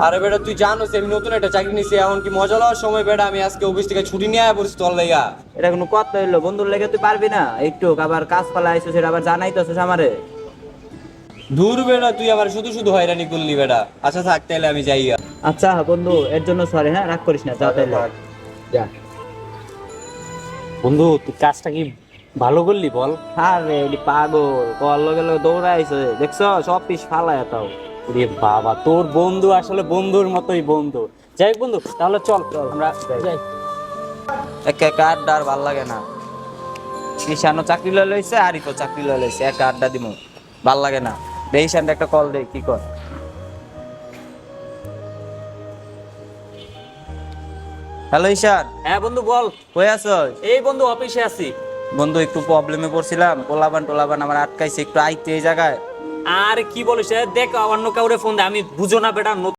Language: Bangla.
আরে বেটা তুই জানোস আমি নতুন একটা চাকরি নিছি, এখন কি মজা লওয়ার সময় বেটা। আমি আজকে অফিস থেকে ছুটি নিয়ে আয়া পড়ছি তোর লাইগা। এটা কোনো কথা হইলো? বন্ধুর লেগে তুই পারবি না একটু? আবার কাজ পালা আইছিস, সেটা আবার জানাইতেছিস আমারে। দূর বেটা, তুই আবার শুধু শুধু হয়রানি করলি বেটা। আচ্ছা থাক তাহলে আমি যাইয়া। আচ্ছা বন্ধু, এর জন্য সরি, হ্যাঁ রাগ করিস না, যা তাইলে যা। বন্ধু তুই কাজটা কি ভালো করলি বল? আরে এডি পাগল, কল লগে লগে দৌড়াইছে, দেখছো সব পিস ফালায় তাও। রে বাবা, তোর বন্ধু আসলে বন্ধুর মতোই বন্ধু। যাই হোক বন্ধু, তাহলে চল আমরা যাই। একা একা আড্ডা আর ভাল লাগে না। ঈশানও চাকরি লয়ে লইছে, আরিফও চাকরি লয়ে লইছে, একা আড্ডা দিমু ভাল লাগে না। দে ঈশানটা একটা কল দে, কি কর। হ্যালো ঈশান। হ্যাঁ বন্ধু বল। কই আছস? এই বন্ধু অফিসে আছি। বন্ধু একটু প্রবলেমে পড়ছিলাম, পোলাবান টোলাবান আমার আটকাইছে, একটু আইতে এই জায়গায়। আর কি বলিস, দেখ অন্য কাউরে ফোন দে, আমি বুঝো না বেটা।